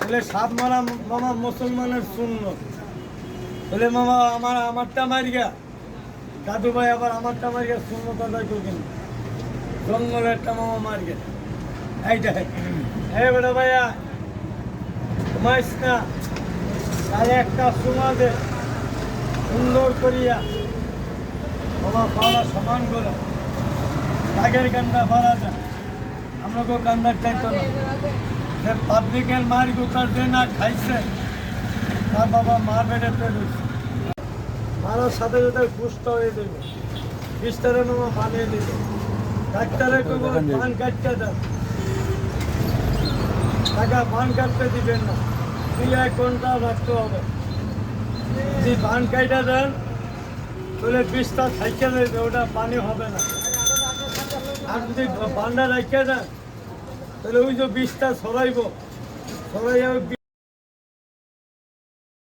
বলে সাপ মারা মামা মুসলমানের শূন্য বলে মামা আমারটা মার গা দাদু ভাই আবার আমারটা মার গা শূন্য কথাই করবেন জঙ্গলেরটা মামা মার গে এইটাই হ্যাঁ বেটা ভাইয়া ঘুমাইস না তাহলে একটা শোনা দে সুন্দর করিয়া মামা পাওয়া সমান করে কাকের কান্দা পারা যায় আমাকে কান্দার চাইতো না যে পাবলিকের মার গোটার যে না খাইছে তার বাবা মার বেড়ে পেয়েছে মারার সাথে সাথে সুস্থ হয়ে দেবে বিস্তারে মামা বানিয়ে দেবে ডাক্তারে কোনো পান কাটতে দেন টাকা পান কাটতে দিবেন না 2-1 ঘন্টা রাখতে হবে যদি পান কাটা দেন তাহলে বিষটা থাইকে দেবে ওটা পানি হবে না আর যদি পানটা রেখে দেন তাহলে ওই যে বিষটা সরাইব সরাই